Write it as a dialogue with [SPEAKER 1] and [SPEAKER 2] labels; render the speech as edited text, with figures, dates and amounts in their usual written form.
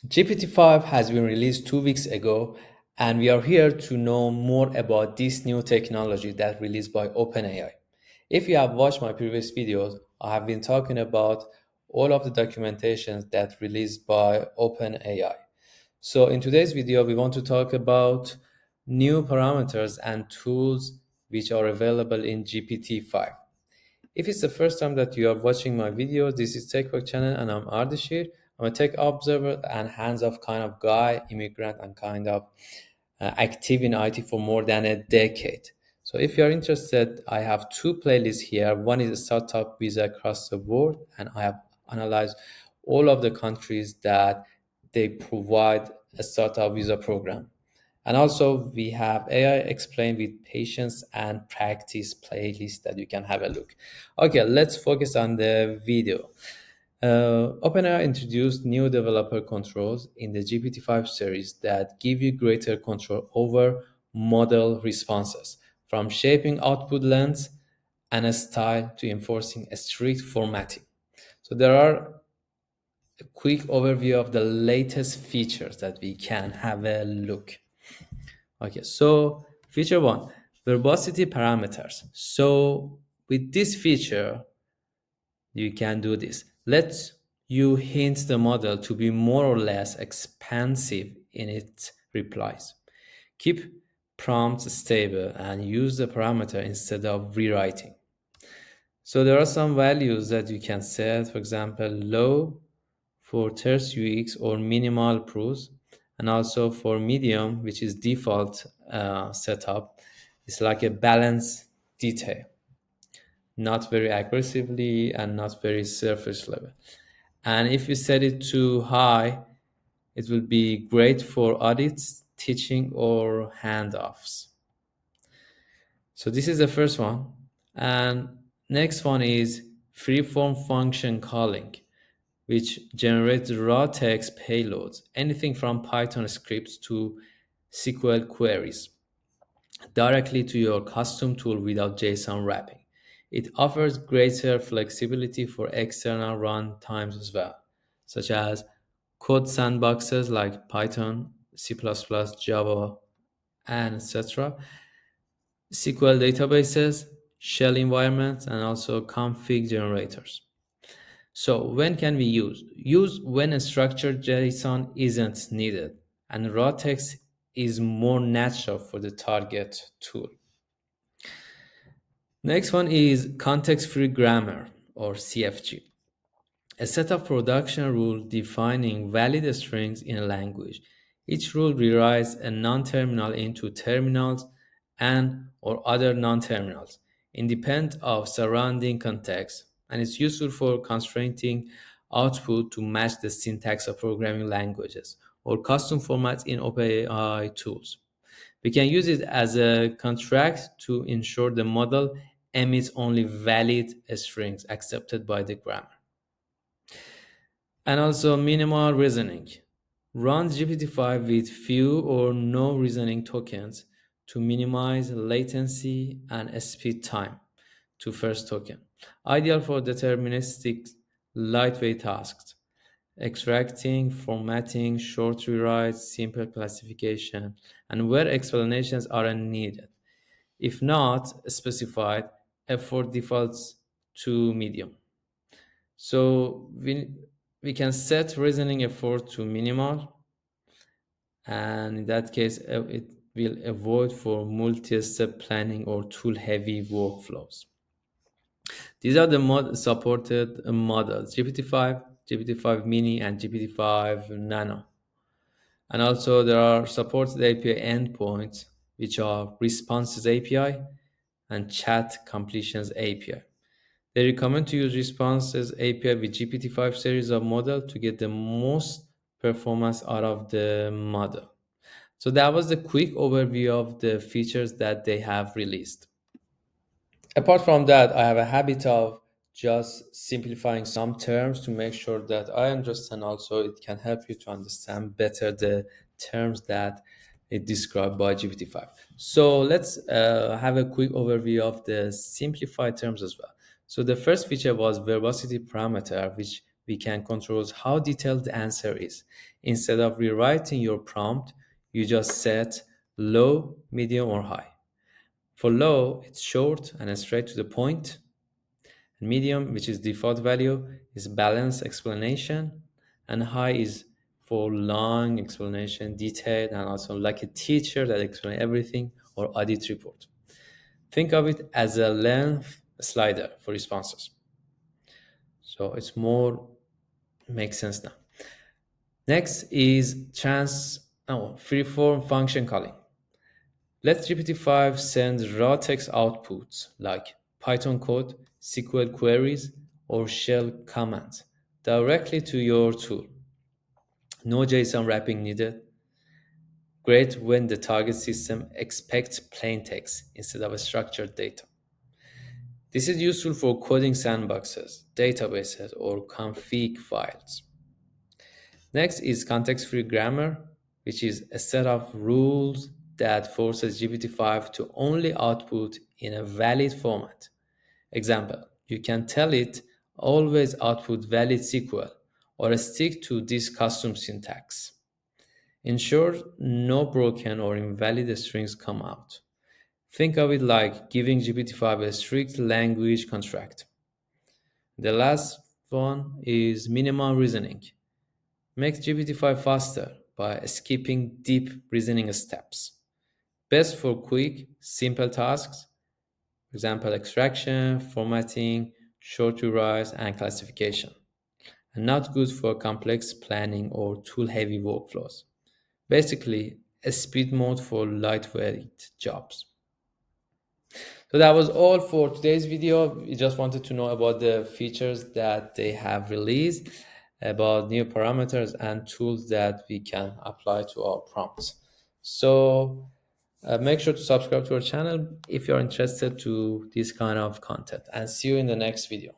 [SPEAKER 1] GPT-5 has been released 2 weeks ago, and we are here to know more about this new technology that released by OpenAI. If you have watched my previous videos, I have been talking about all of the documentations that released by OpenAI. So in today's video, we want to talk about new parameters and tools which are available in GPT-5. If it's the first time that you are watching my videos, this is TechWork channel and I'm Ardashir. I'm a tech observer and hands-off kind of guy, immigrant and kind of active in IT for more than a decade. So if you're interested, I have two playlists here. One is a startup visa across the world, and I have analyzed all of the countries that they provide a startup visa program. And also we have AI explained with patience and practice playlist that you can have a look. Okay, let's focus on the video. OpenAI introduced new developer controls in the GPT-5 series that give you greater control over model responses, from shaping output length and a style to enforcing a strict formatting. So there are a quick overview of the latest features that we can have a look. Okay, so feature one, verbosity parameters. So with this feature, you can do this. Let you hint the model to be more or less expansive in its replies. Keep prompts stable and use the parameter instead of rewriting. So there are some values that you can set, for example, low for terse UX or minimal prose, and also for medium, which is default setup, it's like a balance detail, not very aggressively and not very surface level. And if you set it too high, it will be great for audits, teaching, or handoffs. So this is the first one. And next one is freeform function calling, which generates raw text payloads, anything from Python scripts to SQL queries, directly to your custom tool without JSON wrapping. It offers greater flexibility for external run times as well, such as code sandboxes like Python, C++, Java, and etc., SQL databases, shell environments, and also config generators. So when can we use? Use when a structured JSON isn't needed and raw text is more natural for the target tool. Next one is context-free grammar or CFG, a set of production rules defining valid strings in a language. Each rule rewrites a non-terminal into terminals and or other non-terminals, independent of surrounding context, and it's useful for constraining output to match the syntax of programming languages or custom formats in OpenAI tools. We can use it as a contract to ensure the model emits only valid strings accepted by the grammar. And also minimal reasoning. Run GPT-5 with few or no reasoning tokens to minimize latency and speed time to first token. Ideal for deterministic lightweight tasks, extracting, formatting, short rewrites, simple classification, and where explanations aren't needed. If not specified, effort defaults to medium. So we can set reasoning effort to minimal, and in that case, it will avoid for multi-step planning or tool-heavy workflows. These are the supported models: GPT-5, GPT-5 Mini, and GPT-5 Nano. And also there are supported API endpoints, which are Responses API and Chat Completions API. They recommend to use Responses API with GPT-5 series of model to get the most performance out of the model. So that was the quick overview of the features that they have released. Apart from that, I have a habit of just simplifying some terms to make sure that I understand. Also, it can help you to understand better the terms that it described by GPT-5. So let's have a quick overview of the simplified terms as well. So the first feature was verbosity parameter, which we can control how detailed the answer is. Instead of rewriting your prompt, you just set low, medium, or high. For low, it's short and straight to the point. And medium, which is default value, is balanced explanation. And high is for long explanation, detailed, and also like a teacher that explains everything, or audit report. Think of it as a length slider for responses. So it's more makes sense now. Next is freeform function calling. Let GPT-5 send raw text outputs like Python code, SQL queries, or shell commands directly to your tool. No JSON wrapping needed. Great when the target system expects plain text instead of structured data. This is useful for coding sandboxes, databases, or config files. Next is context-free grammar, which is a set of rules that forces GPT-5 to only output in a valid format. Example, you can tell it always output valid SQL or stick to this custom syntax. Ensure no broken or invalid strings come out. Think of it like giving GPT-5 a strict language contract. The last one is minimal reasoning. Make GPT-5 faster by skipping deep reasoning steps. Best for quick, simple tasks, for example, extraction, formatting, short URIs, and classification. And not good for complex planning or tool-heavy workflows. Basically, a speed mode for lightweight jobs. So that was all for today's video. We just wanted to know about the features that they have released, about new parameters and tools that we can apply to our prompts. So make sure to subscribe to our channel if you're interested to this kind of content, and see you in the next video.